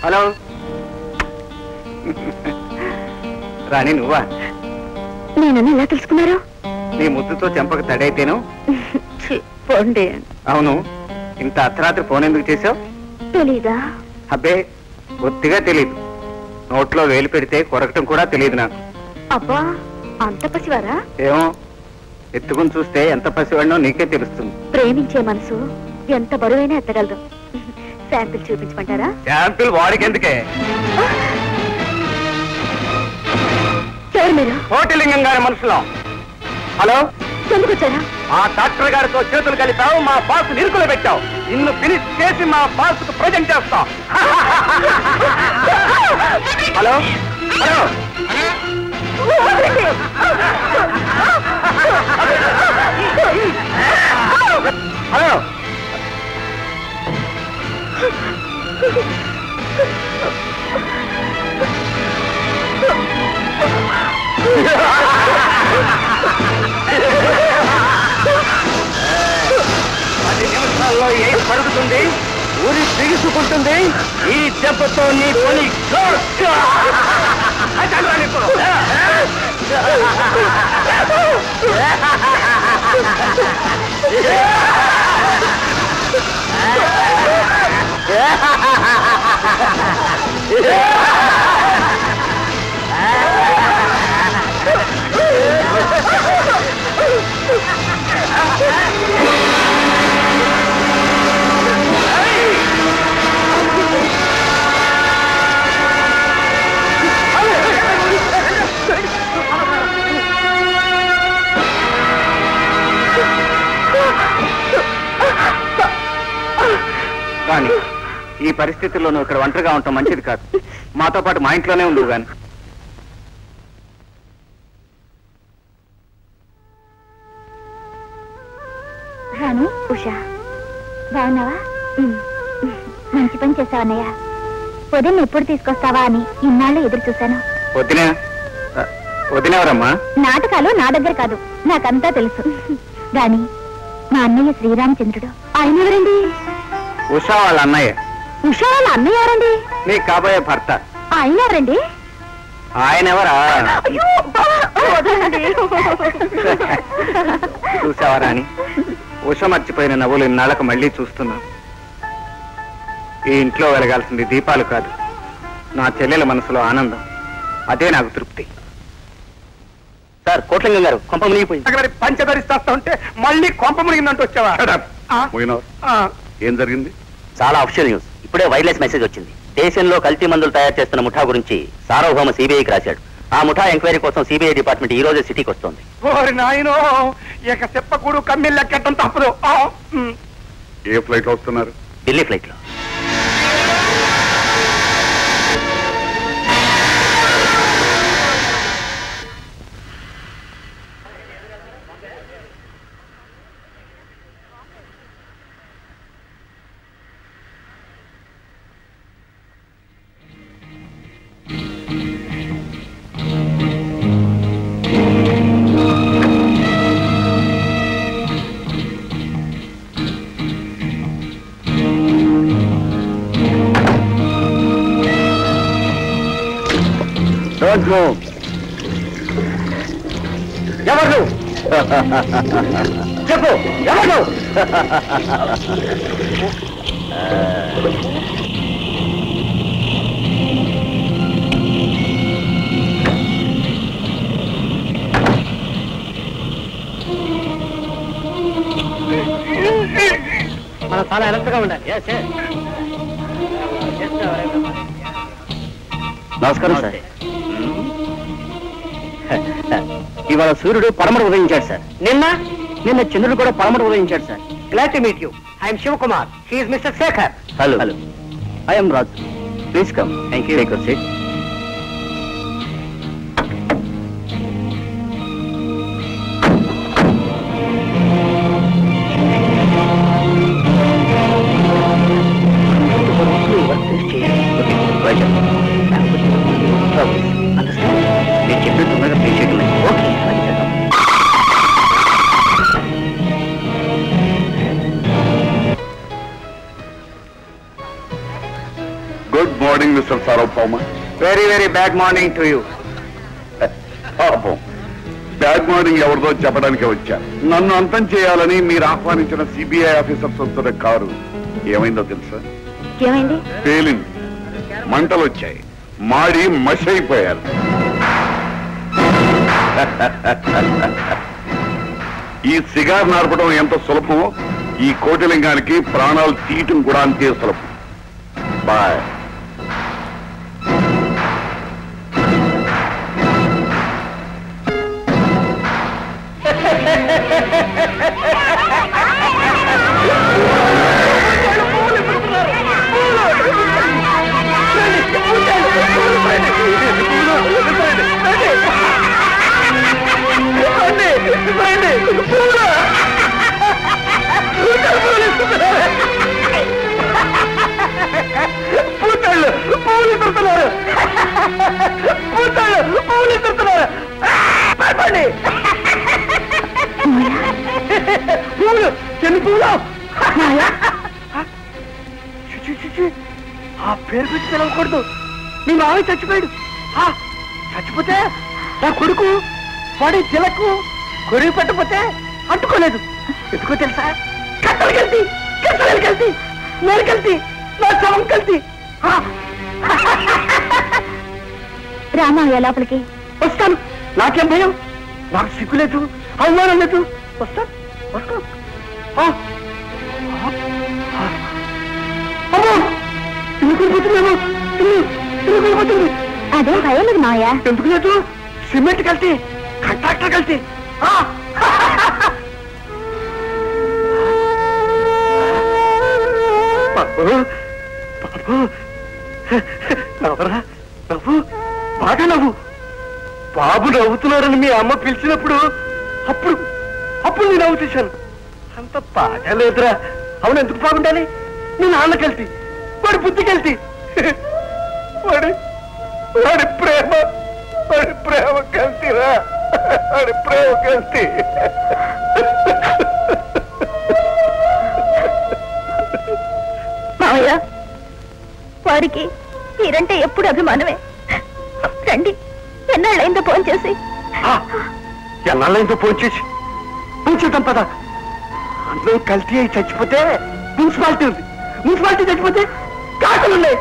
Hello రాణి, నువ్వా? నేనని ఎలా తెలుసుకున్నారు? నీ ముద్దుతో చెంపక తడైతేను. పోండి. అవును, ఇంత అర్ధరాత్రి ఫోన్ ఎందుకు చేసావు? తెలీదా? అబ్బే, బొత్తిగా తెలీదు. నోట్లో వేలు పెడితే కొరకటం కూడా తెలియదు నాకు. అబ్బా, అంత పసివారా? ఏమో, ఎత్తుకుని చూస్తే ఎంత పసివాడినో నీకే తెలుస్తుంది. ప్రేమించే మనసు ఎంత బరువైనా ఎత్తగలదు. శాంపిల్ చూపించమంటారా? శాంపిల్ వాడికి ఎందుకే? ఎవరు మీరు? కోటిలింగం గారి మనుషులం. హలో, ఎందుకు వచ్చారా? ఆ డాక్టర్ గారితో చేతులు కలిపావు, మా బాస్ నిరుకులు పెట్టావు. నిన్ను ఫినిష్ చేసి మా బాస్ కు ప్రజెంట్ చేస్తాం. హలో హలో హలో, నిమిషాల్లో ఏం పడుతుంది, ఊరి బిగుసుకుంటుంది. ఈ దెబ్బతో నీ పని కానీ ఈ పరిస్థితుల్లో నువ్వు ఇక్కడ ఒంటరిగా ఉంటాం మంచిది కాదు. మాతో పాటు మా ఇంట్లోనే ఉండు. కానీ రాను. ఉషా, బాగున్నావా? మంచి పని చేసావన్నయ్య. పొద్దున్న ఎప్పుడు తీసుకొస్తావా అని ఇన్నాళ్ళు ఎదురు చూశాను. వదినెవరమ్మా? నాటకాలు నా దగ్గర కాదు, నాకంతా తెలుసు. గాని మా అన్నయ్య శ్రీరామచంద్రుడు. ఆయన ఎవరండి? ఉషా వాళ్ళ అన్నయ్య. ఉషా వాళ్ళ అన్నయ్య ఎవరండి? నీ కాబోయే భర్త. ఆయన ఎవరండి? ఆయన ఎవరా? చూసావరా అని ఉష మర్చిపోయిన నవ్వులు ఇన్నాళ్ళకు మళ్ళీ చూస్తున్నా. ఈ ఇంట్లో వెలగాల్సింది దీపాలు కాదు, నా చెల్లెల మనసులో ఆనందం. అదే నాకు తృప్తి. సార్, కోట్లింగం గారు కొంప మునిగిపోయింది. పంచదరిస్తా ఉంటే మళ్ళీ కొంప మునిగిందంటూ వచ్చావా? ఏం జరిగింది? చాలా అఫిషియల్ న్యూస్. ఇప్పుడే వైర్లెస్ మెసేజ్ వచ్చింది. దేశంలో కల్తీ మందులు తయారు చేస్తున్న ముఠా గురించి సార్వభౌమ సిబిఐకి రాశాడు. ఆ ముఠా ఎంక్వైరీ కోసం సిబిఐ డిపార్ట్మెంట్ ఈ రోజే సిటీకి వస్తోంది. ఓరి నాయనో, ఇక చెప్పకూడు కమ్మిళ్ళు ఎక్కడం తప్పదు. ఏ ఫ్లైట్ లో వస్తున్నారు? ఢిల్లీ ఫ్లైట్ లో. ఎవరు చెప్పు, ఎవరు? మనం చాలా ఎలక్ట్గా ఉండాలి. నమస్కారం సార్. ఇవాళ సూర్యుడు పడమట ఉదయించాడు సార్. నిన్న చంద్రుడు కూడా పడమట ఉదయించాడు sir. Glad to meet you. I'm Shivakumar. He is mister Shekhar. Hello hello, I'm Raju. Please come. Thank you. Take your seat. నేను చెప్పిన తొందరగా ప్లీజ్ చేయడం. Okay, good morning mister Sarvabhauma. Very very bad morning to you. పాపం బ్యాడ్ మార్నింగ్ ఎవరిదో చెప్పడానికి వచ్చారు. నన్ను అంతం చేయాలని మీరు ఆహ్వానించిన సిబిఐ ఆఫీసర్స్ వస్తున్న కారు ఏమైందో తెలుసా? ఏమైంది? పేలింది, మంటలు వచ్చాయి, మాడి మషి అయిపోయారు. ఈ సిగార్ నార్పడం ఎంత సులభమో ఈ కోటిలింగానికి ప్రాణాలు తీయటం కూడా అంతే సులభం. బాయ్. ఆ పేరు పెట్టి పిలవకూడదు. మీ మావయ్య చచ్చిపోయాడు. చచ్చిపోతే నా కొడుకు వాడి చిలకు కొడుకు పెట్టకపోతే అంటుకోలేదు. ఎందుకో తెలుసా? కట్టలు కలిసి నేను కలిసి నా శవం కలిసి. రామయ్య లోపలికి వస్తాను. నాకేం భయం, నాకు సిగ్గులేదు, అవమానం లేదు. వస్తాను. అమ్మో తిరుగుపోతుంది. అదేం భయం లేదు మావయ్య. ఎందుకు లేదు? సిమెంట్ కలిసి కాంట్రాక్టర్ కలిసి. నవ్వరా? నవ్వు, బాగా నవ్వు. బాబు నవ్వుతున్నారని మీ అమ్మ పిలిచినప్పుడు అప్పుడు నేను నవ్వు తీశాను. అంత బాగా లేదురా. అవును, ఎందుకు బాగుండాలి? మీ నాన్న కలిసి, వాడి బుద్ధి కలిసి, వాడి ప్రేమ కలిసిరా. వాడి ప్రేమ కలిసి. మావయ్య, వాడికి మీరంటే ఎప్పుడు అభిమానమే. రండి, ఎన్నాళ్ళైందో ఫోన్ చేసి. ఎన్నాళ్ళైందో ఫోన్ చేసి పూచేద్దాం పద. అందరూ కల్తీ అయి చచ్చిపోతే మున్సిపాలిటీ ఉంది, మున్సిపాలిటీ చచ్చిపోతే కాకులున్నాయి.